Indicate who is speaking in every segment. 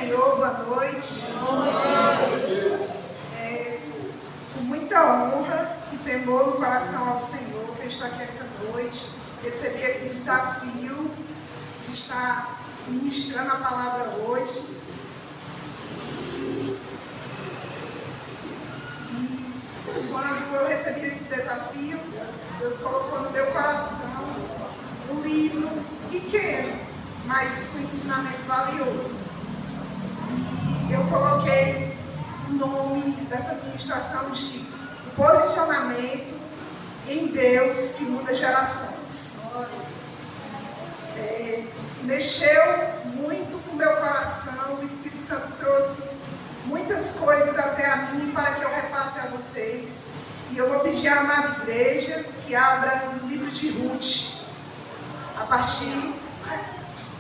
Speaker 1: Senhor, boa noite. Com muita honra e temor no coração ao Senhor, que eu estou aqui essa noite. Recebi esse desafio de estar ministrando a palavra hoje. E quando eu recebi esse desafio, Deus colocou no meu coração um livro pequeno, mas com ensinamento valioso. E eu coloquei o nome dessa ministração de Posicionamento em Deus que Muda Gerações. Mexeu muito com o meu coração, o Espírito Santo trouxe muitas coisas até a mim para que eu repasse a vocês. E eu vou pedir à amada igreja que abra no livro de Ruth, a partir...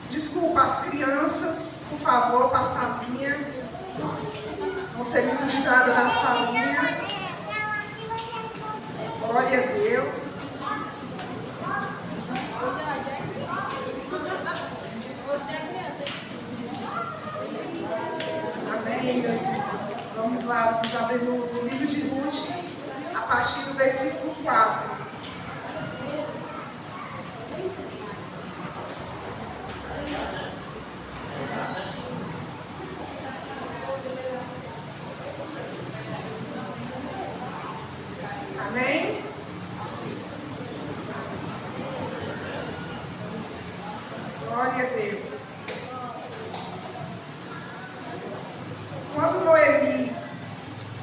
Speaker 1: Desculpa, as crianças, por favor, para a salinha. Vão ser ministradas na salinha. Glória a Deus. Amém, meus irmãos. Vamos lá, vamos abrir no livro de Ruth, a partir do versículo 4. Amém? Glória a Deus. Quando Noemi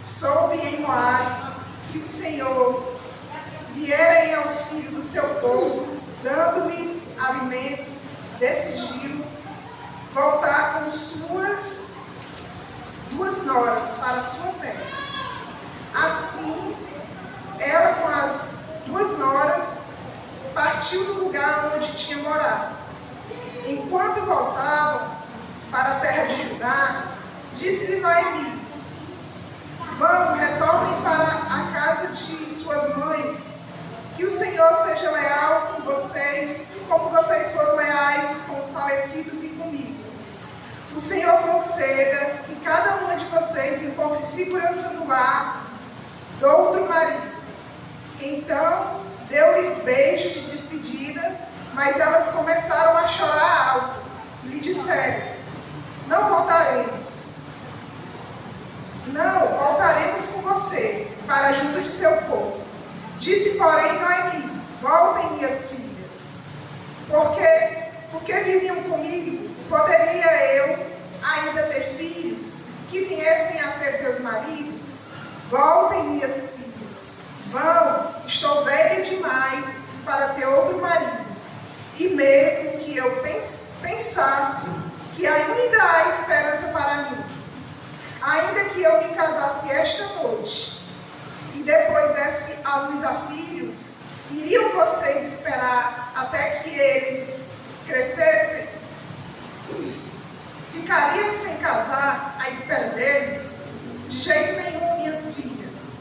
Speaker 1: soube em Moabe que o Senhor viera em auxílio do seu povo, dando-lhe alimento, decidiu voltar com suas 2 noras para sua terra. Assim, ela com as 2 noras partiu do lugar onde tinha morado. Enquanto voltavam para a terra de Judá, disse-lhe Noemi: vamos, retornem para a casa de suas mães, que o Senhor seja leal com vocês, como vocês foram leais com os falecidos e comigo. O Senhor conceda que cada uma de vocês encontre segurança no lar do outro marido. Então, deu-lhes beijos de despedida, mas elas começaram a chorar alto e lhe disseram: não voltaremos. Não, voltaremos com você, para junto de seu povo. Disse, porém, Noemi: voltem, minhas filhas, porque viviam comigo, poderia eu ainda ter filhos que viessem a ser seus maridos? Voltem, minhas filhas, vão, estou velha demais para ter outro marido. E mesmo que eu pensasse que ainda há esperança para mim, ainda que eu me casasse esta noite e depois desse à luz a filhos, iriam vocês esperar até que eles crescessem? Ficariam sem casar à espera deles? De jeito nenhum, minhas filhas.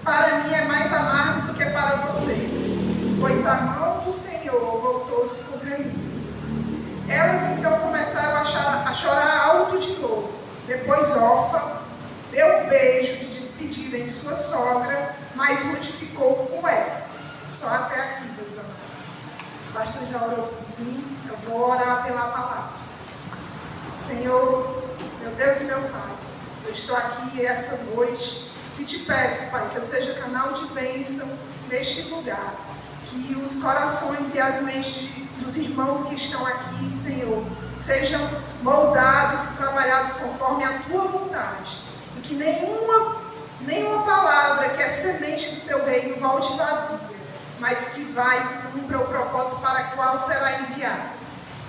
Speaker 1: Para mim é mais amargo do que para vocês, pois a mão do Senhor voltou-se contra mim. Elas então começaram a chorar alto de novo. Depois Orfa deu um beijo de despedida em sua sogra, mas Ruth ficou com ela. Só até aqui, meus amados. Basta já orou por mim, eu vou orar pela palavra. Senhor, meu Deus e meu Pai, eu estou aqui essa noite e te peço, Pai, que eu seja canal de bênção neste lugar. Que os corações e as mentes dos irmãos que estão aqui, Senhor, sejam moldados e trabalhados conforme a Tua vontade. E que nenhuma palavra que é semente do Teu reino volte vazia, mas que vai e cumpra o propósito para o qual será enviado.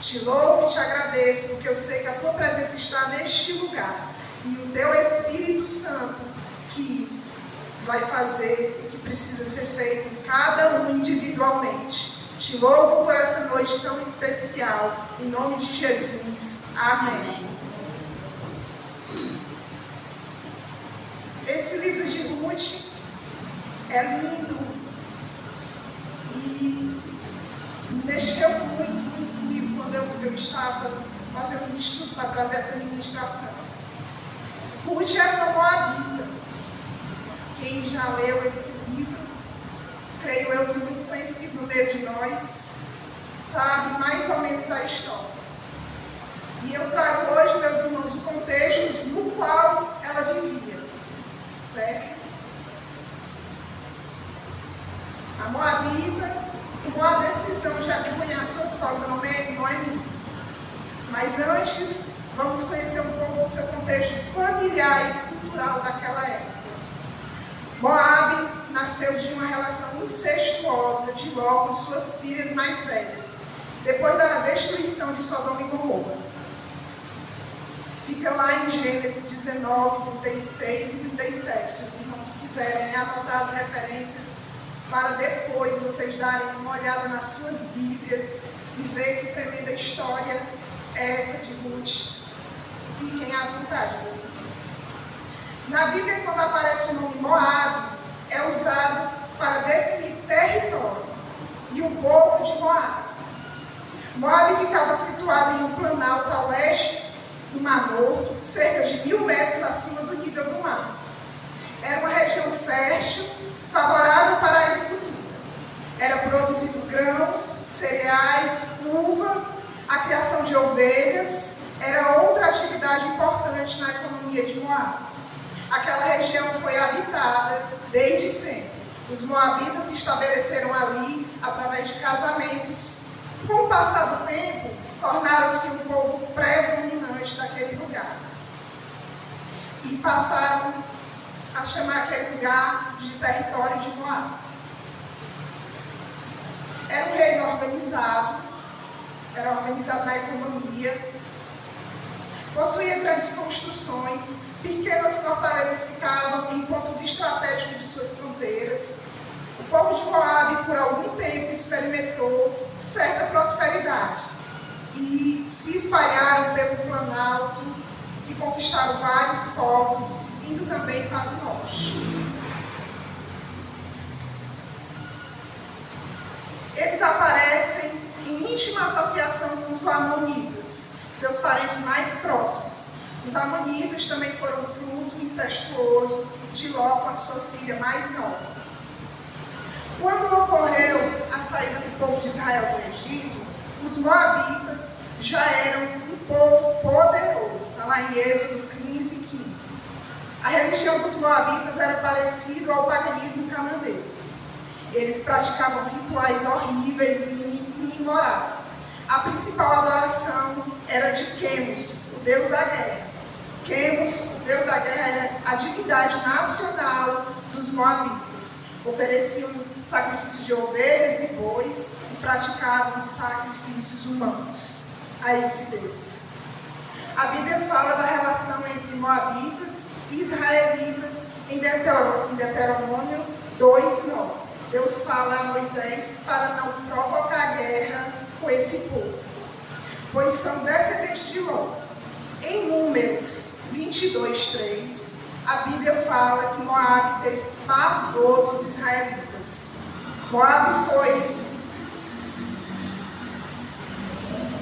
Speaker 1: Te louvo e te agradeço, porque eu sei que a Tua presença está neste lugar. E o Teu Espírito Santo que vai fazer o que precisa ser feito em cada um individualmente. Te louvo por essa noite tão especial. Em nome de Jesus. Amém. Esse livro de Ruth é lindo e mexeu muito comigo quando eu estava fazemos estudo para trazer essa ministração. Ruth era uma moabita. Quem já leu esse livro, creio eu que muito conhecido no meio de nós, sabe mais ou menos a história. E eu trago hoje, meus irmãos, o contexto no qual ela vivia, certo? A moabita tomou a decisão de acompanhar sua sogra, Noemi. Mas antes, vamos conhecer um pouco do seu contexto familiar e cultural daquela época. Moabe nasceu de uma relação incestuosa de Ló com suas filhas mais velhas, depois da destruição de Sodoma e Gomorra. Fica lá em Gênesis 19, 36 e 37, se os irmãos quiserem anotar as referências, para depois vocês darem uma olhada nas suas Bíblias e ver que tremenda história é essa de Ruth. Fiquem à vontade, meus irmãos. Na Bíblia, quando aparece o nome Moabe, é usado para definir território e o povo de Moabe. Moabe ficava situado em um planalto a leste do Mar Morto, cerca de 1000 metros acima do nível do mar. Era uma região fértil, favorável para a agricultura. Era produzido grãos, cereais, uva, a criação de ovelhas, era outra atividade importante na economia de Moabe. Aquela região foi habitada desde sempre. Os moabitas se estabeleceram ali através de casamentos. Com o passar do tempo, tornaram-se um povo predominante daquele lugar. E passaram a chamar aquele lugar de território de Moabe. Era um reino organizado, era organizado na economia, possuía grandes construções, pequenas fortalezas ficavam em pontos estratégicos de suas fronteiras. O povo de Moabe, por algum tempo, experimentou certa prosperidade e se espalharam pelo planalto e conquistaram vários povos, indo também para o norte. Eles aparecem em íntima associação com os amonitas, seus parentes mais próximos. Os amonitas também foram fruto incestuoso de Ló com a sua filha mais nova. Quando ocorreu a saída do povo de Israel do Egito, os moabitas já eram um povo poderoso. Está lá em Êxodo 15, 15. A religião dos moabitas era parecida ao paganismo cananeu. Eles praticavam rituais horríveis e imorais. A principal adoração era de Quemos, o deus da guerra. Quemos, o deus da guerra, era a divindade nacional dos moabitas. Ofereciam sacrifício de ovelhas e bois e praticavam sacrifícios humanos a esse deus. A Bíblia fala da relação entre moabitas e israelitas em Deuteronômio 2:9. Deus fala a Moisés para não provocar guerra com esse povo, pois são descendentes de Ló. Em Números 22:3, a Bíblia fala que Moabe teve pavor dos israelitas. Moabe foi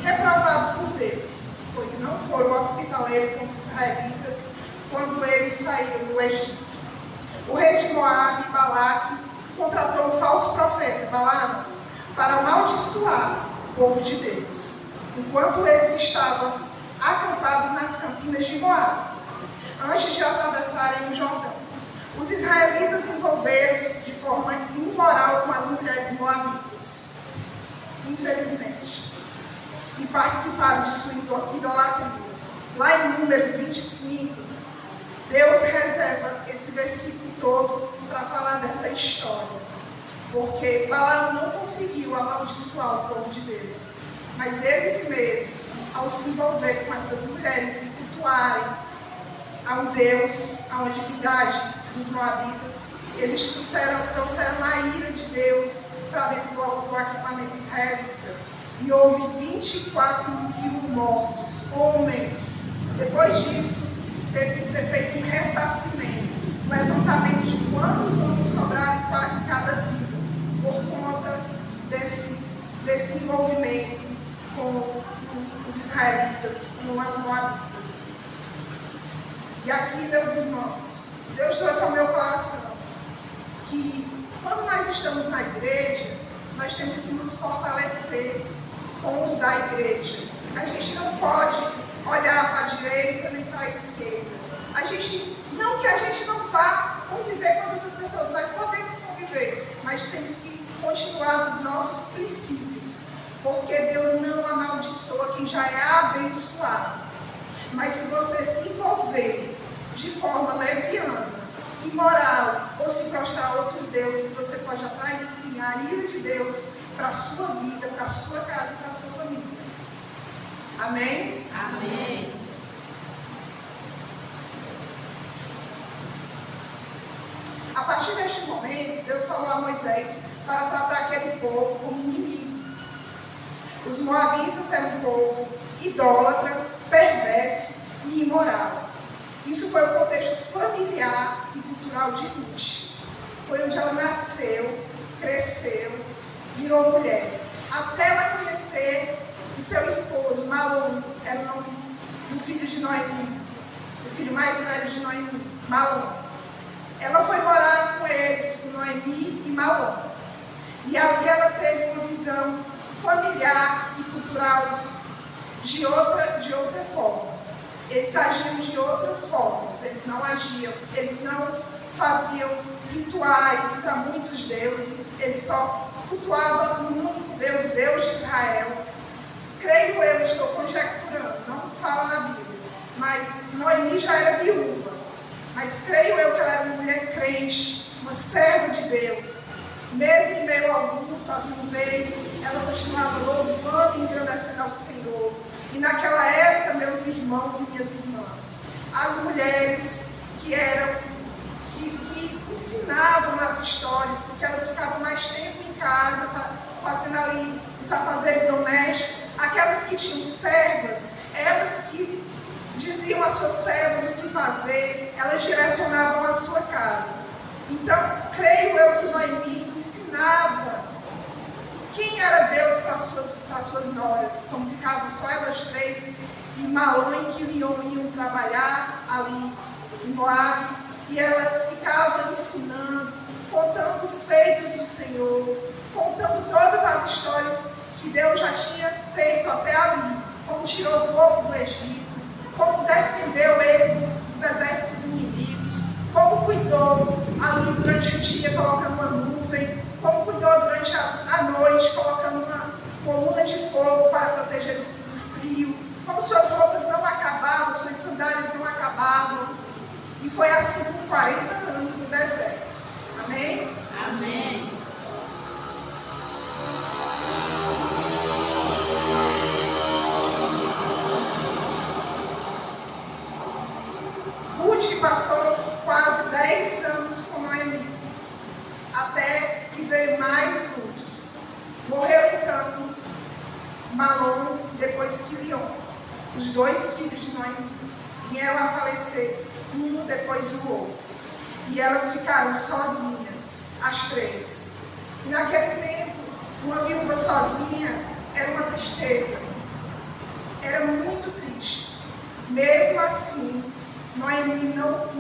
Speaker 1: reprovado por Deus, pois não foram hospitaleiros com os israelitas quando eles saíram do Egito. O rei de Moabe, Balaque, contratou um falso profeta, Balaão, para amaldiçoar o povo de Deus, enquanto eles estavam acampados nas campinas de Moabe, antes de atravessarem o Jordão. Os israelitas envolveram-se de forma imoral com as mulheres moabitas, infelizmente, e participaram de sua idolatria. Lá em Números 25, Deus reserva esse versículo todo para falar dessa história, porque Balaão não conseguiu amaldiçoar o povo de Deus, mas eles mesmos, ao se envolver com essas mulheres e cultuarem a um Deus, a uma divindade dos moabitas, eles trouxeram a ira de Deus para dentro do acampamento israelita. E houve 24.000 mortos, homens. Depois disso, teve que ser feito um ressarcimento, um levantamento de quantos homens sobraram em cada tribo, por conta desse envolvimento com os os israelitas com as moabitas. E aqui, meus irmãos, Deus trouxe ao meu coração que quando nós estamos na igreja, nós temos que nos fortalecer com os da igreja. A gente não pode olhar para a direita nem para a esquerda. Não que a gente não vá conviver com as outras pessoas, nós podemos conviver, mas temos que continuar nos nossos princípios, porque Deus não amaldiçoa quem já é abençoado. Mas se você se envolver de forma leviana, imoral, ou se prostrar a outros deuses, você pode atrair sim a ira de Deus para a sua vida, para a sua casa e para a sua família. Amém?
Speaker 2: Amém.
Speaker 1: A partir deste momento, Deus falou a Moisés para tratar aquele povo como inimigo. Os moabitas eram um povo idólatra, perverso e imoral. Isso foi o contexto familiar e cultural de Ruth. Foi onde ela nasceu, cresceu, virou mulher. Até ela conhecer o seu esposo, Malom, era o nome do filho de Noemi, o filho mais velho de Noemi, Malom. Ela foi morar com eles, com Noemi e Malom. E ali ela teve uma visão familiar e cultural de outra forma. Eles agiam de outras formas, eles não faziam rituais para muitos deuses, eles só cultuavam um único Deus, o Deus de Israel. Creio eu, estou conjecturando, não fala na Bíblia, mas Noemi já era viúva, mas creio eu que ela era uma mulher crente, uma serva de Deus. Mesmo em meio ao luto, à viuvez, ela continuava louvando e engrandecendo ao Senhor. E naquela época, meus irmãos e minhas irmãs, as mulheres que ensinavam nas histórias, porque elas ficavam mais tempo em casa, fazendo ali os afazeres domésticos, aquelas que tinham servas, elas que diziam às suas servas o que fazer, elas direcionavam a sua casa. Então, creio eu que Noemi ensinava quem era Deus para as suas noras, como ficavam só elas três, e Malom e Quilion iam trabalhar ali em Moabe, e ela ficava ensinando, contando os feitos do Senhor, contando todas as histórias que Deus já tinha feito até ali, como tirou o povo do Egito, como defendeu ele dos exércitos inimigos, como cuidou ali durante o dia colocando uma nuvem, como cuidou durante a noite colocando uma coluna de fogo para proteger do frio, como suas roupas não acabavam, suas sandálias não acabavam. E foi assim por 40 anos no deserto. Amém?
Speaker 2: Amém.
Speaker 1: Ruth passou quase 10 anos com Noemi, até que veio mais lutos. Morreu então Malom e depois Quilion. Os dois filhos de Noemi vieram a falecer, um depois do outro. E elas ficaram sozinhas, as três. E naquele tempo, uma viúva sozinha era uma tristeza. Era muito triste. Mesmo assim, Noemi não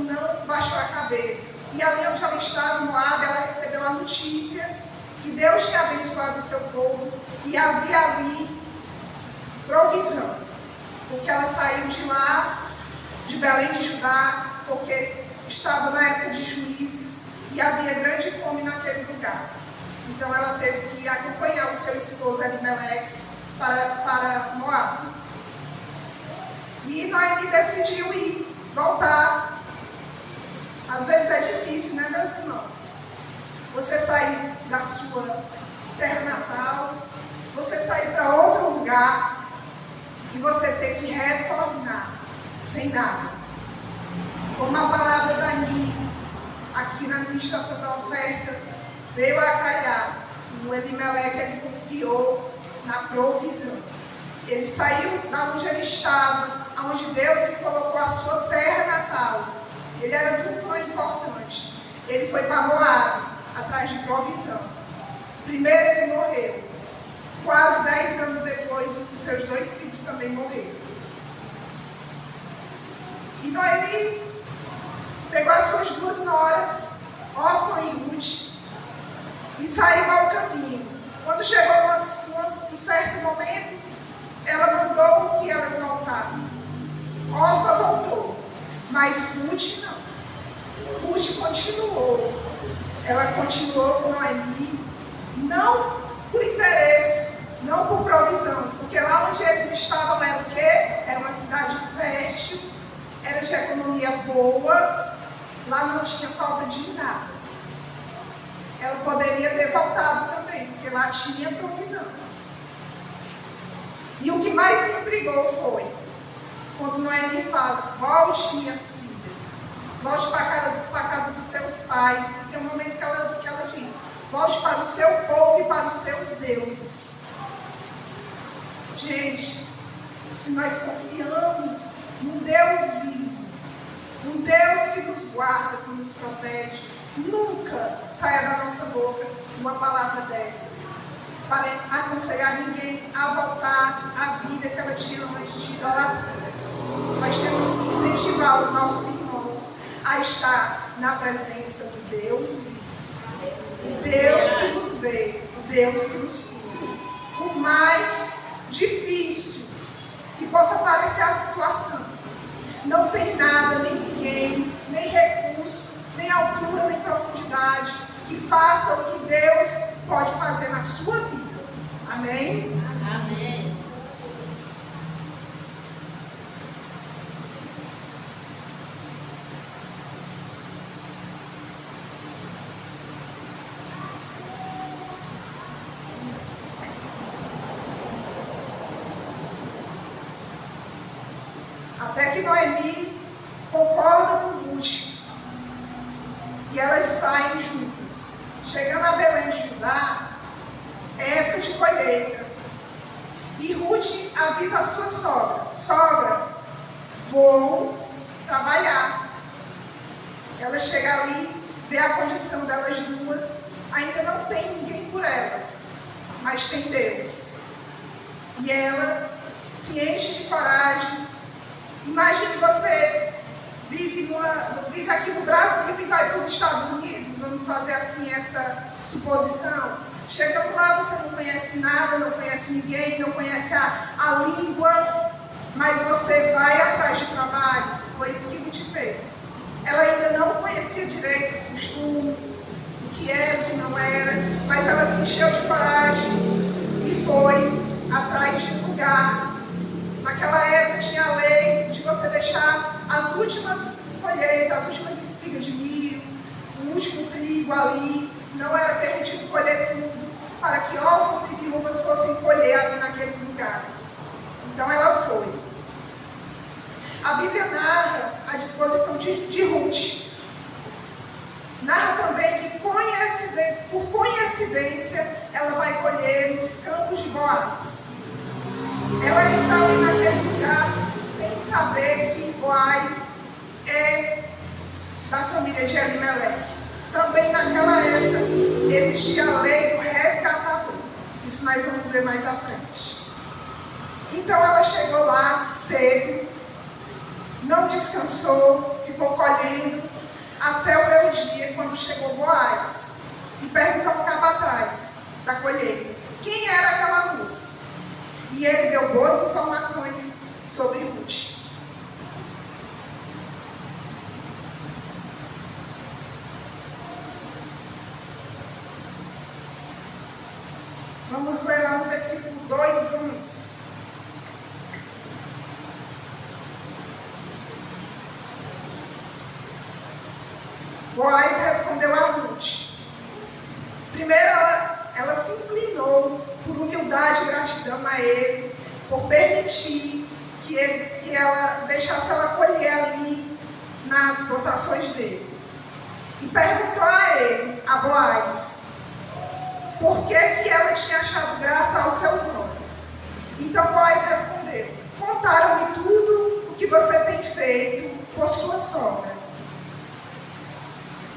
Speaker 1: baixou a cabeça. E ali onde ela estava, em Moabe, ela recebeu a notícia que Deus tinha abençoado o seu povo e havia ali provisão. Porque ela saiu de lá, de Belém de Judá, porque estava na época de juízes e havia grande fome naquele lugar. Então ela teve que acompanhar o seu esposo Elimeleque para Moabe. E Noemi decidiu ir, voltar. Às vezes é difícil, né, meus irmãos? Você sair da sua terra natal, você sair para outro lugar e você ter que retornar sem nada. Como a palavra da Ani, aqui na administração da oferta, veio a calhar, o Elimeleque, ele confiou na provisão. Ele saiu da onde ele estava, aonde Deus lhe colocou a sua terra natal. Ele era de um clã importante. Ele foi para Moabe, atrás de provisão. Primeiro ele morreu. Quase 10 anos depois, os seus 2 filhos também morreram. E Noemi pegou as suas 2 noras, Orfa e Ruth, e saiu ao caminho. Quando chegou num certo momento, ela mandou que elas voltassem. Orfa voltou, mas Ruth não. Ruth continuou. Ela continuou com Noemi, não por interesse, não por provisão, porque lá onde eles estavam era o quê? Era uma cidade fértil, era de economia boa, lá não tinha falta de nada. Ela poderia ter voltado também, porque lá tinha provisão. E o que mais me intrigou foi, quando Noemi fala, volte minhas filhas, volte para a casa dos seus pais. Tem um momento que ela diz, volte para o seu povo e para os seus deuses. Gente, se nós confiamos num Deus vivo, um Deus que nos guarda, que nos protege, nunca saia da nossa boca uma palavra dessa, para aconselhar ninguém a voltar à vida que ela tinha antes de idolatria. Nós temos que incentivar os nossos irmãos a estar na presença do Deus vivo, o Deus que nos vê, o Deus que nos cura. Por mais difícil que possa parecer a situação, não tem nada, nem ninguém, nem recurso, nem altura, nem profundidade que faça o que Deus pode fazer na sua vida. Amém?
Speaker 2: Amém.
Speaker 1: Até que Noemi concorda com Ruth e elas saem juntas. Chegando a Belém de Judá, é época de colheita. E Ruth avisa a sua sogra: sogra, vou trabalhar. Ela chega ali, vê a condição delas duas, ainda não tem ninguém por elas, mas tem Deus. E ela se enche de coragem. Imagine você vive aqui no Brasil e vai para os Estados Unidos, vamos fazer assim essa suposição. Chegando lá, você não conhece nada, não conhece ninguém, não conhece a língua, mas você vai atrás de trabalho. Foi isso que Ruth fez. Ela ainda não conhecia direito os costumes, o que era, o que não era, mas ela se encheu de coragem e foi atrás de um lugar. Naquela época tinha a lei de você deixar as últimas colheitas, as últimas espigas de milho, o último trigo ali. Não era permitido colher tudo, para que órfãos e viúvas fossem colher ali naqueles lugares. Então ela foi. A Bíblia narra a disposição de Ruth. Narra também que por coincidência ela vai colher nos campos de Boaz. Ela entra ali naquele lugar sem saber que Boaz é da família de Elimeleque. Também naquela época existia a lei do resgatador. Isso nós vamos ver mais à frente. Então ela chegou lá cedo, não descansou, ficou colhendo até o meio-dia, quando chegou Boaz e perguntou ao cabo atrás da colheita quem era aquela moça. E ele deu boas informações sobre Ruth. Vamos ler lá no versículo 2:11. Boaz respondeu a Ruth. Primeiro ela se inclinou por humildade e gratidão a ele, por permitir que ela deixasse ela colher ali nas plantações dele. E perguntou a ele, a Boaz, por que ela tinha achado graça aos seus olhos. Então Boaz respondeu: contaram-me tudo o que você tem feito por sua sogra.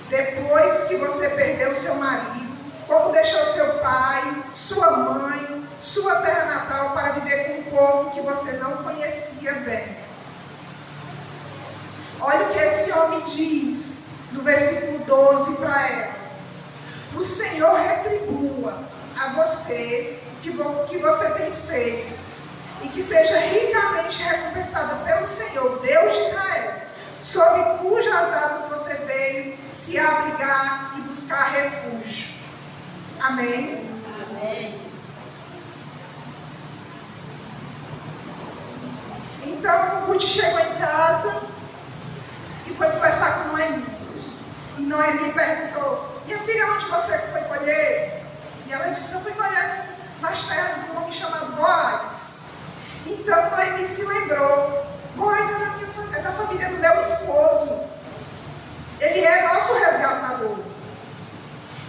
Speaker 1: Depois que você perdeu seu marido, como deixou seu pai, sua mãe, sua terra natal para viver com um povo que você não conhecia bem. Olha o que esse homem diz no versículo 12 para ela. O Senhor retribua a você que você tem feito e que seja ricamente recompensada pelo Senhor, Deus de Israel, sob cujas asas você veio se abrigar e buscar refúgio. Amém?
Speaker 2: Amém.
Speaker 1: Então, Ruth chegou em casa e foi conversar com Noemi. E Noemi perguntou: minha filha, onde você foi colher? E ela disse: eu fui colher nas terras de um homem chamado Boaz. Então Noemi se lembrou: Boaz é da família do meu esposo. Ele é nosso resgatador.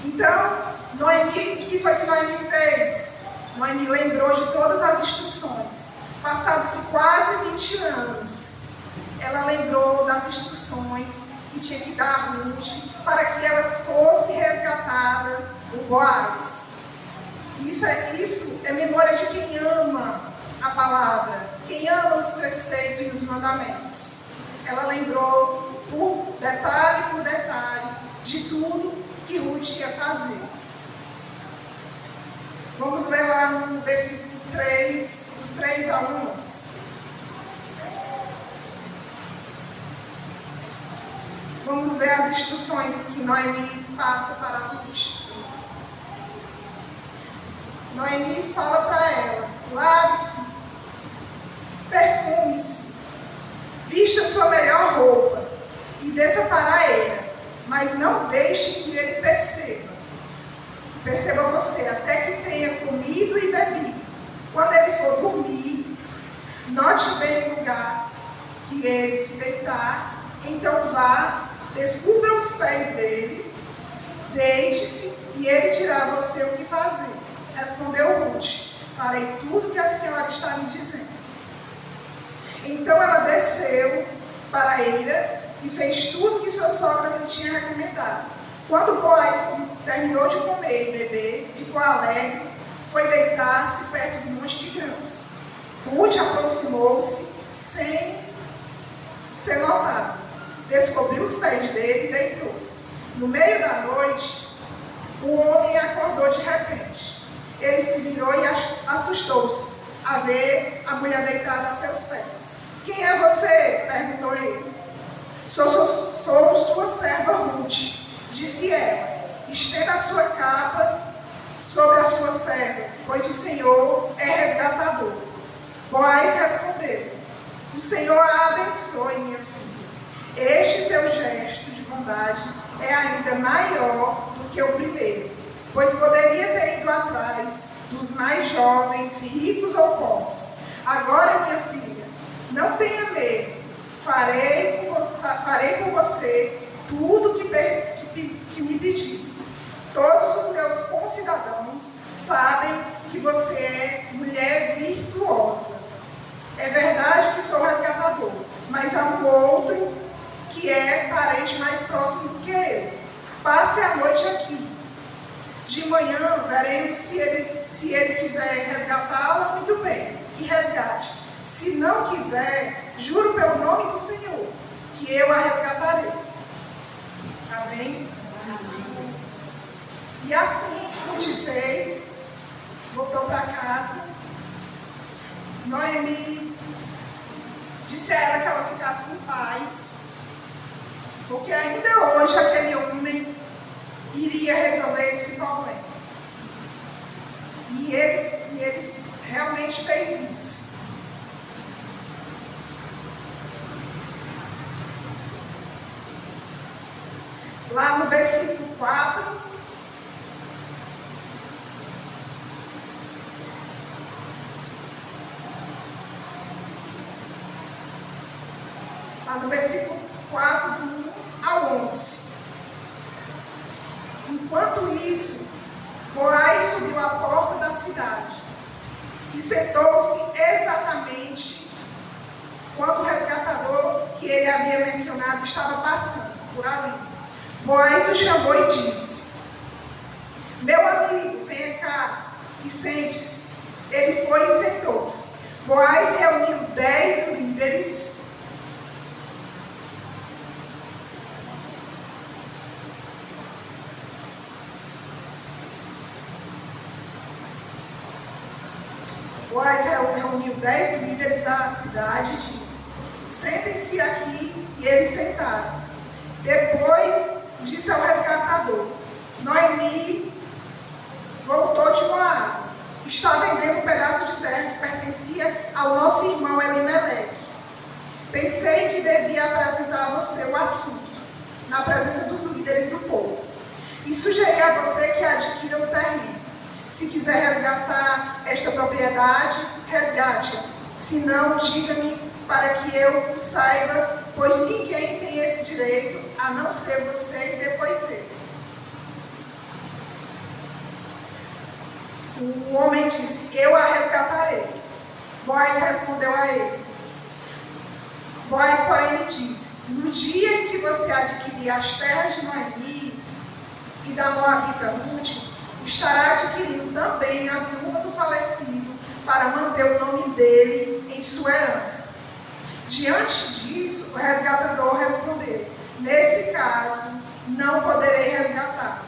Speaker 1: Então, Noemi, o que foi que Noemi fez? Noemi lembrou de todas as instruções. Passados-se quase 20 anos, ela lembrou das instruções que tinha que dar a Ruth para que ela fosse resgatada por Boaz. Isso é memória de quem ama a palavra, quem ama os preceitos e os mandamentos. Ela lembrou por detalhe de tudo que Ruth ia fazer. Vamos ler lá no versículo 3, do 3 a 11. Vamos ver as instruções que Noemi passa para Ruth. Noemi fala para ela: lave-se, perfume-se, vista sua melhor roupa e desça para a eira, mas não deixe que ele perceba você, até que tenha comido e bebido. Quando ele for dormir, note bem o lugar que ele se deitar, então vá, descubra os pés dele, deite-se e ele dirá a você o que fazer. Respondeu Ruth: farei tudo o que a senhora está me dizendo. Então ela desceu para a eira e fez tudo que sua sogra lhe tinha recomendado. Quando Boaz terminou de comer e beber, ficou alegre, foi deitar-se perto do monte de grãos. Ruth aproximou-se sem ser notada. Descobriu os pés dele e deitou-se. No meio da noite, o homem acordou de repente. Ele se virou e assustou-se a ver a mulher deitada a seus pés. Quem é você? Perguntou ele. Sou sua serva Ruth, disse ela. Estenda a sua capa sobre a sua serva, pois o Senhor é resgatador. Boaz respondeu: o Senhor a abençoe, minha filha. Este seu gesto de bondade é ainda maior do que o primeiro, pois poderia ter ido atrás dos mais jovens, ricos ou pobres. Agora, minha filha, não tenha medo. Farei por você tudo que me pedir. Todos os meus concidadãos sabem que você é mulher virtuosa. É verdade que sou resgatador, mas há um outro que é parente mais próximo do que eu. Passe a noite aqui. De manhã veremos se ele quiser resgatá-la, muito bem, que resgate. Se não quiser, juro pelo nome do Senhor, que eu a resgatarei. Amém? Amém. E assim Ruth fez, voltou para casa. Noemi disse a ela que ela ficasse em paz, porque ainda hoje aquele homem iria resolver esse problema. E ele realmente fez isso. Lá no versículo 4, lá no versículo 4, do 1 ao 11. Enquanto isso, Boaz subiu à porta da cidade e sentou-se exatamente quando o resgatador que ele havia mencionado estava passando por ali. Boaz o chamou e disse: Meu amigo, venha cá e sente-se. Ele foi e sentou-se. Boaz reuniu 10 líderes. Boaz reuniu 10 líderes da cidade e disse: sentem-se aqui, e eles sentaram. Depois disse ao resgatador: Noemi voltou de Moabe. Está vendendo um pedaço de terra que pertencia ao nosso irmão Elimeleque. Pensei que devia apresentar a você o assunto, na presença dos líderes do povo, e sugeri a você que adquira o terreno. Se quiser resgatar esta propriedade, resgate-a. Se não, diga-me para que eu o saiba, pois ninguém tem esse direito, a não ser você e depois ele. O homem disse: eu a resgatarei. Boaz respondeu a ele. Boaz, porém, lhe disse: no dia em que você adquirir as terras de Noemi e da Moabita Ruth, estará adquirindo também a viúva do falecido, para manter o nome dele em sua herança. Diante disso, o resgatador respondeu: nesse caso, não poderei resgatar,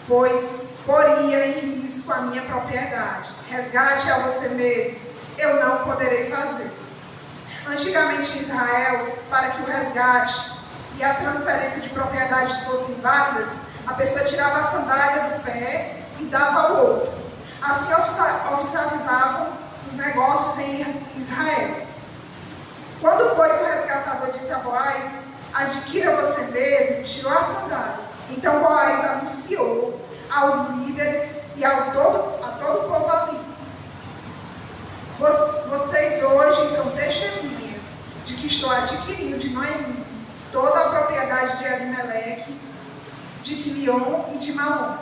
Speaker 1: pois poria em risco a minha propriedade. Resgate a você mesmo, eu não poderei fazer. Antigamente em Israel, para que o resgate e a transferência de propriedades fossem válidas, a pessoa tirava a sandália do pé e dava ao outro. Assim oficializavam os negócios em Israel. Quando, pois, o resgatador disse a Boaz: adquira você mesmo, tirou a sandália. Então Boaz anunciou aos líderes e a todo o povo ali: vocês hoje são testemunhas de que estou adquirindo de Noemi toda a propriedade de Elimeleque, de Quilion e de Malom.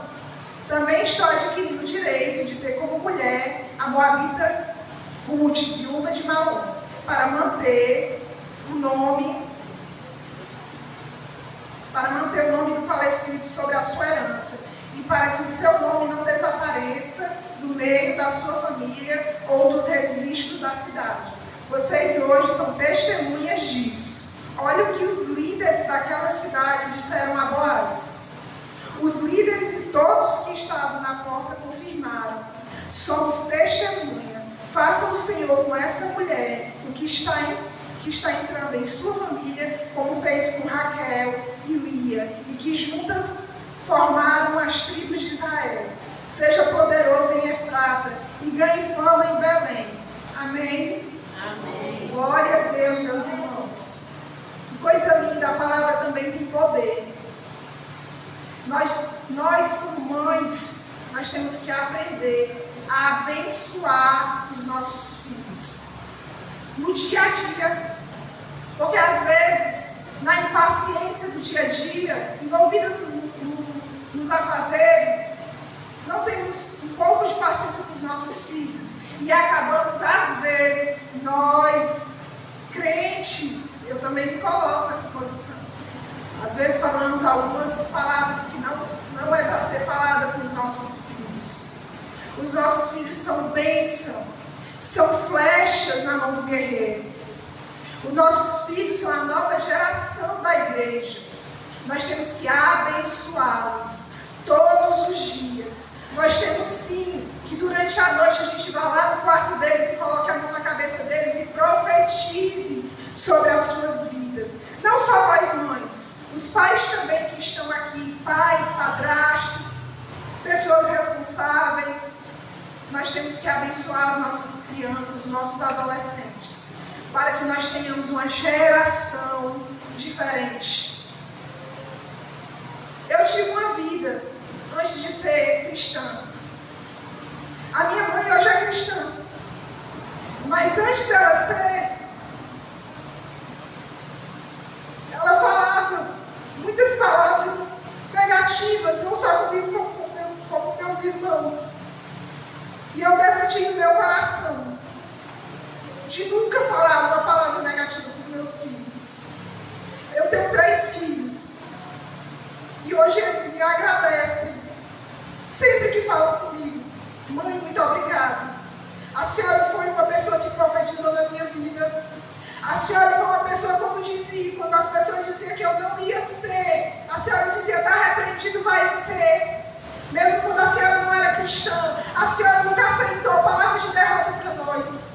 Speaker 1: Também estou adquirindo o direito de ter como mulher a Moabita Ruth, viúva de Malom, para manter o nome do falecido sobre a sua herança, e para que o seu nome não desapareça do meio da sua família ou dos registros da cidade. Vocês hoje são testemunhas disso. Olha o que os líderes daquela cidade disseram a Boaz. Os líderes e todos que estavam na porta confirmaram: somos testemunha. Faça o Senhor com essa mulher o que está entrando em sua família, como fez com Raquel e Lia, e que juntas formaram as tribos de Israel. Seja poderoso em Efrata e ganhe fama em Belém. Amém?
Speaker 2: Amém.
Speaker 1: Glória a Deus, meus irmãos. Que coisa linda, a palavra também tem poder. Nós como mães, nós temos que aprender a abençoar os nossos filhos no dia a dia, porque às vezes, na impaciência do dia a dia, envolvidas nos afazeres, não temos um pouco de paciência com os nossos filhos e acabamos, às vezes, nós, crentes, eu também me coloco nessa posição. Às vezes falamos algumas palavras que não é para ser falada com os nossos filhos. Os nossos filhos são bênção, são flechas na mão do guerreiro. Os nossos filhos são a nova geração da igreja. Nós temos que abençoá-los todos os dias. Nós temos sim que durante a noite a gente vá lá no quarto deles e coloque a mão na cabeça deles e profetize sobre as suas vidas. Não só nós mães, os pais também que estão aqui, pais, padrastos, pessoas responsáveis. Nós temos que abençoar as nossas crianças, os nossos adolescentes, para que nós tenhamos uma geração diferente. Eu tive uma vida antes de ser cristã. A minha mãe hoje é cristã, mas antes dela ser, ela falava muitas palavras negativas, não só comigo, como meus irmãos. E eu decidi no meu coração de nunca falar uma palavra negativa para os meus filhos. Eu tenho 3 filhos. E hoje eles me agradecem sempre que falam comigo: mãe, muito obrigada. A senhora foi uma pessoa que profetizou na minha vida. A senhora foi uma pessoa quando as pessoas diziam que eu não ia ser, a senhora dizia: está repreendido, vai ser. Mesmo quando a senhora não era cristã, a senhora nunca aceitou palavras de derrota para nós.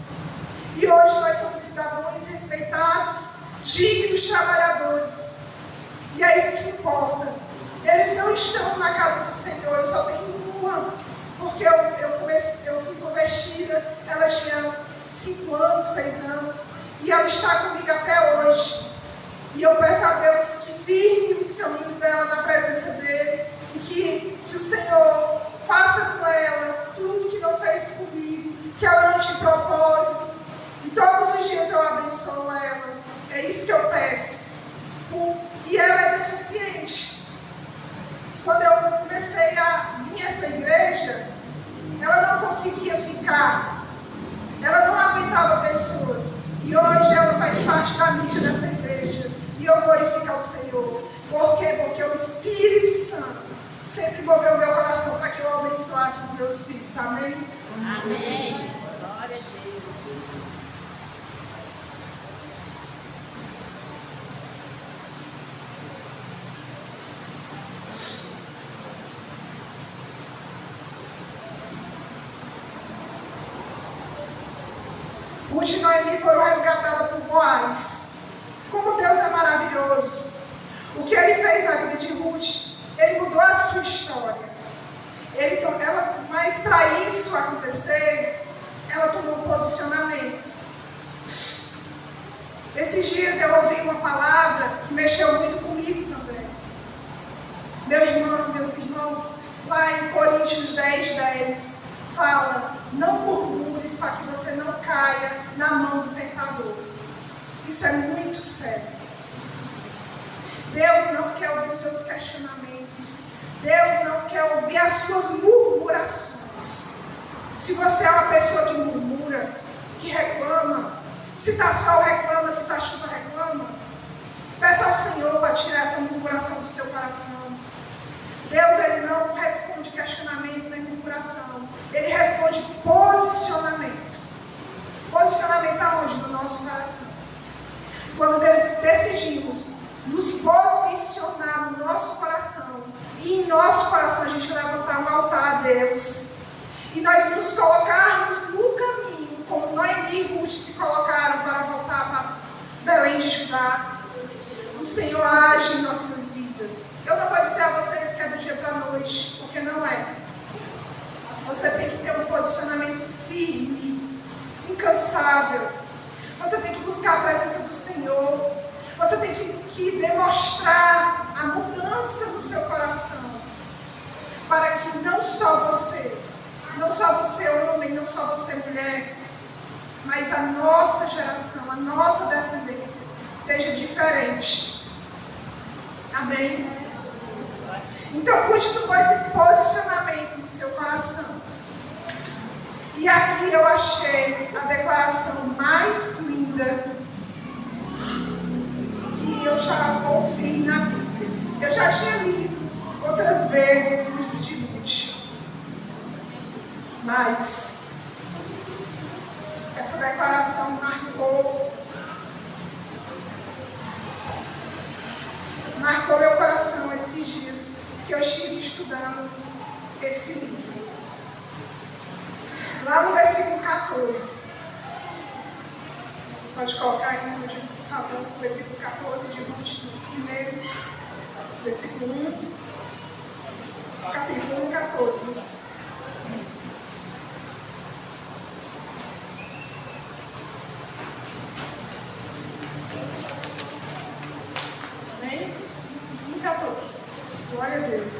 Speaker 1: E hoje nós somos cidadãos respeitados, dignos trabalhadores. E é isso que importa. Eles não estão na casa do Senhor, eu só tenho uma. Porque eu fui convertida, ela tinha 5 anos, 6 anos. E ela está comigo até hoje. E eu peço a Deus que firme os caminhos dela na presença dEle. E que o Senhor faça com ela tudo que não fez comigo. Que ela ande em propósito. E todos os dias eu abençoo ela. É isso que eu peço. E ela é deficiente. Quando eu comecei a vir a essa igreja, ela não conseguia ficar. Ela não aguentava pessoas. E hoje ela faz parte da mídia dessa igreja. E eu glorifico ao Senhor. Por quê? Porque o Espírito Santo sempre moveu o meu coração para que eu abençoasse os meus filhos. Amém?
Speaker 2: Amém. Glória a Deus.
Speaker 1: Ruth e Noemi foram resgatadas por Boaz. Como Deus é maravilhoso. O que Ele fez na vida de Ruth, Ele mudou a sua história. Mas para isso acontecer, ela tomou um posicionamento. Esses dias eu ouvi uma palavra que mexeu muito comigo também. Meus irmãos, lá em Coríntios 10:10, fala: não murmures para que você não caia na mão do tentador. Isso é muito sério. Deus não quer ouvir os seus questionamentos. Deus não quer ouvir as suas murmurações. Se você é uma pessoa que murmura, que reclama, se está sol reclama, se está chuva reclama, peça ao Senhor para tirar essa murmuração do seu coração. Deus, Ele não responde questionamento nem murmuração. Ele responde posicionamento. Posicionamento aonde? No nosso coração. Quando decidimos nos posicionar no nosso coração, e em nosso coração a gente levantar um altar a Deus, e nós nos colocarmos no caminho, como Noemi e Ruth se colocaram para voltar para Belém de Judá, o Senhor age em nossas vidas. Eu não vou dizer a vocês que é do dia para a noite, porque não é. Você tem que ter um posicionamento firme, incansável. Você tem que buscar a presença do Senhor. Você tem que demonstrar a mudança no seu coração. Para que não só você homem, não só você mulher, mas a nossa geração, a nossa descendência seja diferente. Amém? Então, Ruth tomou esse posicionamento no seu coração. E aqui eu achei a declaração mais linda que eu já ouvi na Bíblia. Eu já tinha lido outras vezes o livro de Ruth. Mas essa declaração marcou meu coração esses dias que eu estive estudando esse livro. Lá no versículo 14. Pode colocar aí, por favor, o versículo 14 de Ruth, primeiro, versículo 1, capítulo 1, 14. Isso. Amém? 1, 14. Glória a Deus.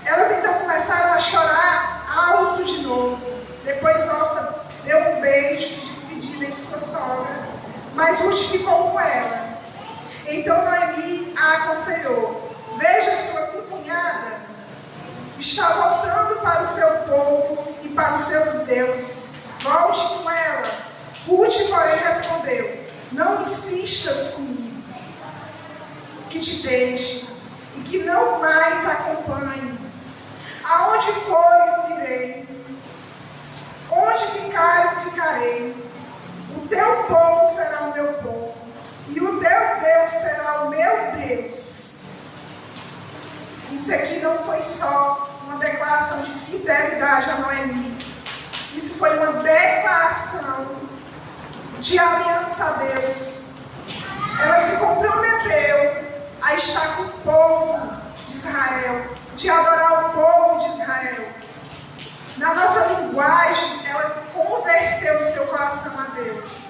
Speaker 1: Elas então começaram a chorar alto de novo. Depois Orfa deu um beijo de despedida em sua sogra, mas Ruth ficou com ela. Então Noemi a aconselhou: veja, sua concunhada está voltando para o seu povo e para os seus deuses. Volte com ela. Ruth, porém, respondeu: não insistas comigo, que te deixe e que não mais acompanhe. Aonde fores, irei. Onde ficares, ficarei. O teu povo será o meu povo, e o teu Deus será o meu Deus. Isso aqui não foi só uma declaração de fidelidade a Noemi. Isso foi uma declaração de aliança a Deus. Ela se comprometeu a estar com o povo de Israel, de adorar o povo de Israel. Na nossa linguagem, ela converteu o seu coração a Deus.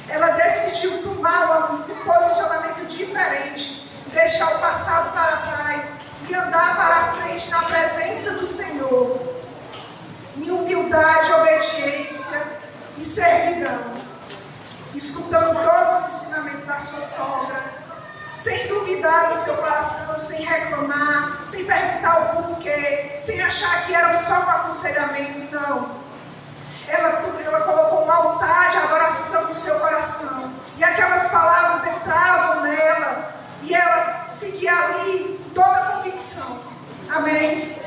Speaker 1: Ela decidiu tomar um posicionamento diferente, deixar o passado para trás e andar para a frente na presença do Senhor, em humildade, obediência e servidão, escutando todos os ensinamentos da sua sogra, sem duvidar no seu coração, sem reclamar, sem perguntar o porquê, sem achar que era só um aconselhamento, não. Ela colocou um altar de adoração no seu coração, e aquelas palavras entravam nela, e ela seguia ali com toda a convicção. Amém?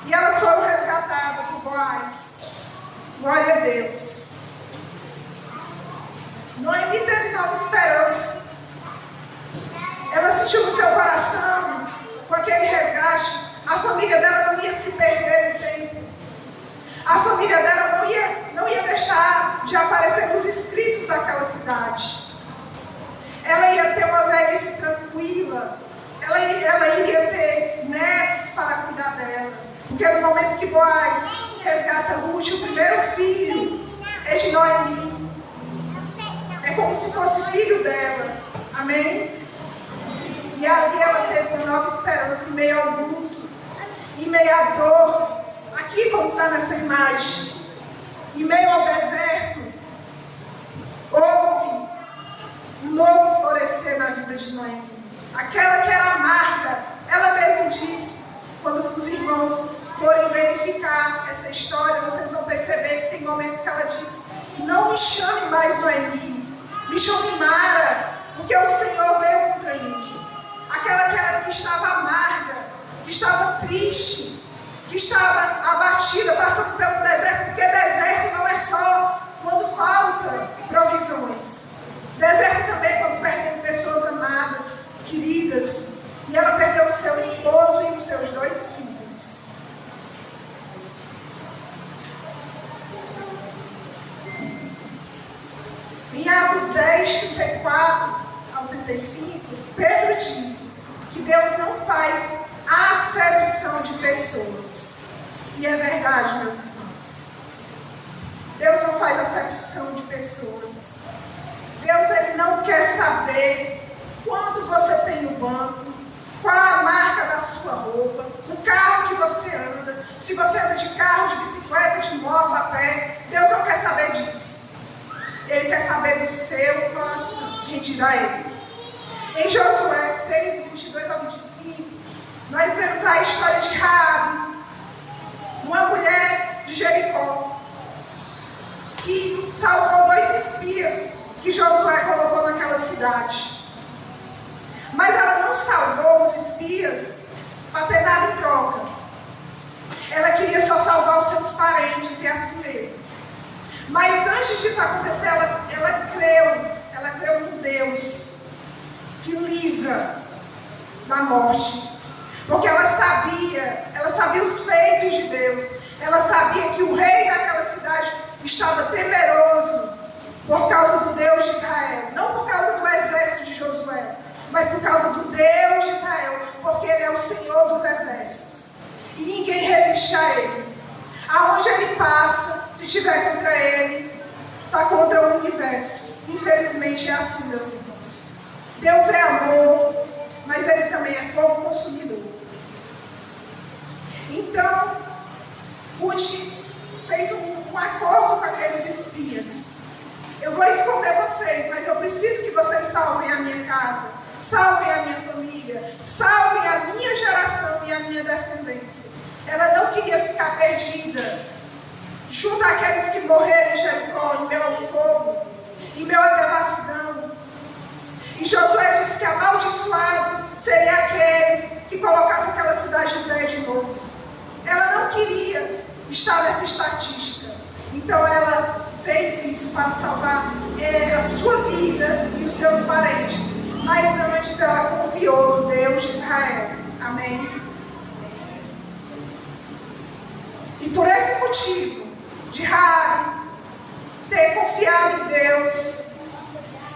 Speaker 1: E elas foram resgatadas por Boaz. Glória a Deus. Noemi teve nova esperança. Ela sentiu no seu coração, com aquele resgate, a família dela não ia se perder no tempo. A família dela não ia deixar de aparecer nos escritos daquela cidade. Ela ia ter uma velhice tranquila. Ela iria ter netos para cuidar dela. Porque no momento que Boaz resgata Ruth, o primeiro filho é de Noemi. É como se fosse filho dela. Amém? E ali ela teve uma nova esperança em meio ao luto, em meio à dor. Aqui como está nessa imagem, em meio ao deserto, houve um novo florescer na vida de Noemi. Aquela que era amarga, ela mesma disse, quando os irmãos forem verificar essa história, vocês vão perceber que tem momentos que ela diz, não me chame mais Noemi, me chame Mara, porque o Senhor veio contra mim. Aquela que estava amarga, que estava triste, que estava abatida, passando pelo deserto, porque deserto não é só quando falta provisões. Deserto também é quando perdemos pessoas amadas, queridas, e ela perdeu o seu esposo e os seus 2 filhos. Em Atos 10, 34 ao 35, Pedro diz que Deus não faz acepção de pessoas. E é verdade, meus irmãos. Deus não faz acepção de pessoas. Deus, Ele não quer saber quanto você tem no banco, qual a marca da sua roupa, o carro que você anda, se você anda de carro, de bicicleta, de moto, a pé. Deus não quer saber disso. Ele quer saber do seu coração. Rendir a Ele. Em Josué 6, 22 ao 25, nós vemos a história de Raabe, uma mulher de Jericó, que salvou 2 espias que Josué colocou naquela cidade. Mas ela não salvou os espias para ter nada em troca. Ela queria só salvar os seus parentes e a si mesma. Mas antes disso acontecer, ela creu no Deus que livra da morte. Porque ela sabia os feitos de Deus. Ela sabia que o rei daquela cidade estava temeroso por causa do Deus de Israel. Não por causa do exército de Josué, mas por causa do Deus de Israel. Porque Ele é o Senhor dos exércitos. E ninguém resiste a Ele. Aonde Ele passa, se estiver contra Ele, está contra o universo. Infelizmente é assim, meus irmãos. Deus é amor, mas Ele também é fogo consumidor. Então, Ruth fez um acordo com aqueles espias. Eu vou esconder vocês, mas eu preciso que vocês salvem a minha casa, salvem a minha família, salvem a minha geração e a minha descendência. Ela não queria ficar perdida junto àqueles que morreram em Jericó, em meio ao fogo, em meio à devassidão. E seria aquele que colocasse aquela cidade em pé de novo. Ela não queria estar nessa estatística. Então ela fez isso para salvar a sua vida e os seus parentes. Mas antes ela confiou no Deus de Israel. Amém? E por esse motivo, de Raabe ter confiado em Deus,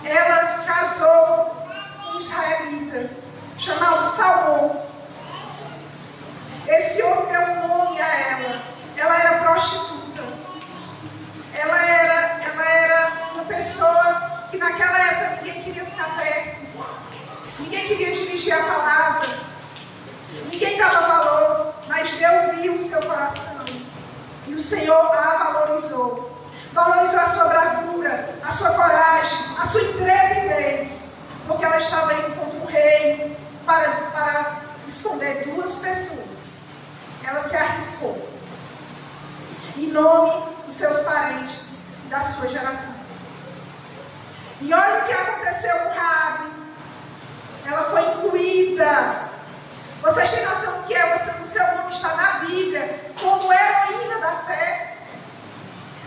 Speaker 1: ela casou com um israelita chamado Salmão. Esse homem deu um nome a ela. Ela era prostituta. Ela era uma pessoa que naquela época ninguém queria ficar perto. Ninguém queria dirigir a palavra. Ninguém dava valor. Mas Deus viu o seu coração. E o Senhor a valorizou. Valorizou a sua bravura, a sua coragem, a sua intrepidez. Porque ela estava indo contra um rei para esconder duas pessoas. Ela se arriscou. Em nome dos seus parentes e da sua geração. E olha o que aconteceu com Raabe. Ela foi incluída. Vocês têm noção do que é? O seu nome está na Bíblia como heroína da fé.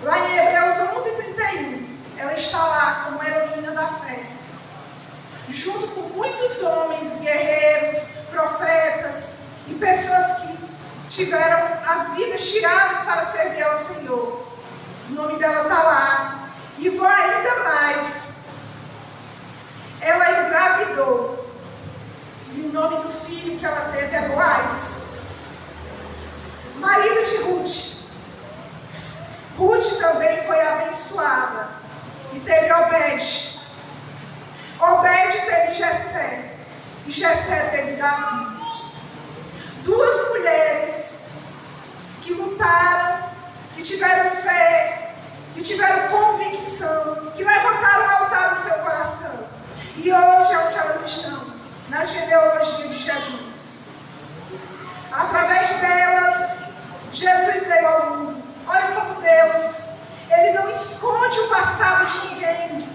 Speaker 1: Lá em Hebreus 11:31, ela está lá como heroína da fé. Junto com muitos homens, guerreiros, profetas e pessoas que tiveram as vidas tiradas para servir ao Senhor. O nome dela está lá. E vou ainda mais. Ela engravidou. E o nome do filho que ela teve é Boaz. Marido de Ruth. Ruth também foi abençoada. E teve Obed. Obed teve Jessé. E Jessé teve Davi. Duas mulheres que lutaram, que tiveram fé, que tiveram convicção, que levantaram o altar do seu coração. E hoje é onde elas estão, na genealogia de Jesus. Através delas, Jesus veio ao mundo. Olha como Deus, Ele não esconde o passado de ninguém.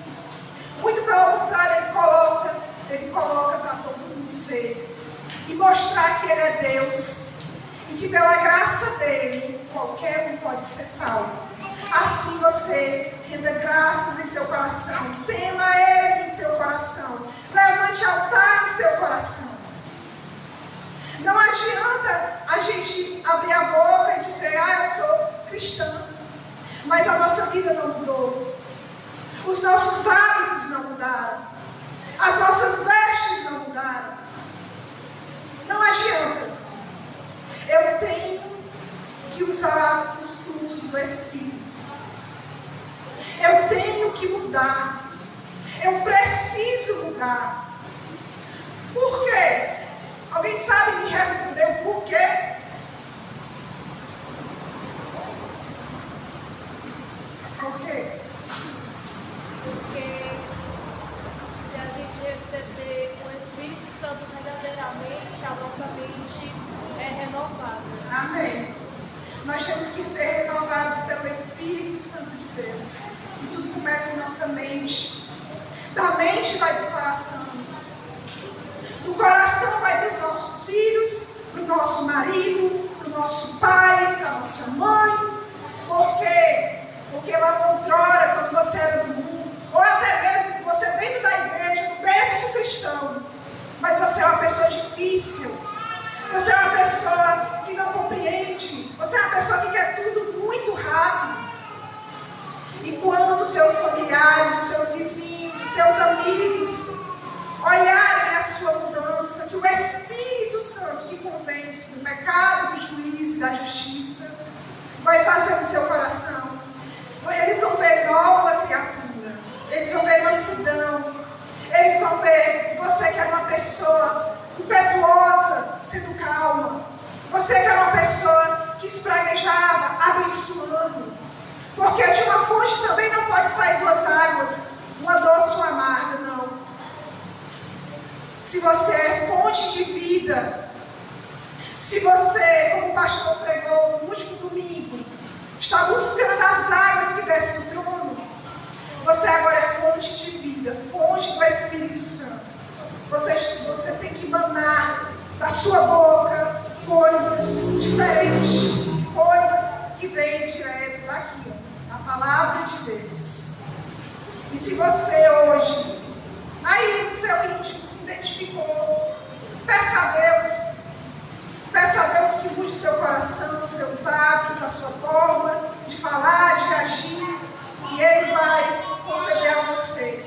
Speaker 1: Muito pelo contrário, Ele coloca para todo mundo ver. E mostrar que Ele é Deus. E que pela graça dEle, qualquer um pode ser salvo. Assim você renda graças em seu coração. Tema Ele em seu coração. Levante altar em seu coração. Não adianta a gente abrir a boca e dizer, eu sou cristã. Mas a nossa vida não mudou. Os nossos hábitos não mudaram. As nossas vestes não mudaram. Não adianta. Eu tenho que usar os frutos do Espírito. Eu tenho que mudar. Eu preciso mudar. Por quê? Alguém sabe me responder o porquê? Por quê?
Speaker 2: Porque se a gente receber o Espírito Santo verdadeiramente, a nossa mente é renovada.
Speaker 1: Amém. Nós temos que ser renovados pelo Espírito Santo de Deus. E tudo começa em nossa mente. Da mente vai para o coração. Do coração vai para os nossos filhos, para o nosso marido, para o nosso pai, para a nossa mãe. Por quê? Porque lá outrora, quando você era do mundo, ou até mesmo você dentro da igreja, no berço cristão, mas você é uma pessoa difícil. Você é uma pessoa que não compreende. Você é uma pessoa que quer tudo muito rápido. E quando os seus familiares, os seus vizinhos, os seus amigos olharem a sua mudança, que o Espírito Santo que convence do pecado, do juízo e da justiça, vai fazer no seu coração, eles vão ver nova criatura, eles vão ver mansidão, eles vão ver você que era uma pessoa impetuosa, sendo calma, você que era uma pessoa que espraguejava, abençoando, porque de uma fonte também não pode sair duas águas, uma doce e uma amarga, não. Se você é fonte de vida, se você, como o pastor pregou no último domingo, está buscando as águas que descem do trono, você agora é fonte de vida, fonte do Espírito Santo. Você tem que emanar sua boca coisas diferentes, coisas que vêm direto daqui, a palavra de Deus. E se você hoje, aí no seu íntimo, se identificou, peça a Deus que mude o seu coração, os seus hábitos, a sua forma de falar, de agir, e Ele vai conceder a você.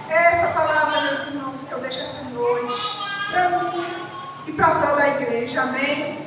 Speaker 1: Essa palavra, meus irmãos, que eu deixo essa noite, para mim e para toda a igreja. Amém?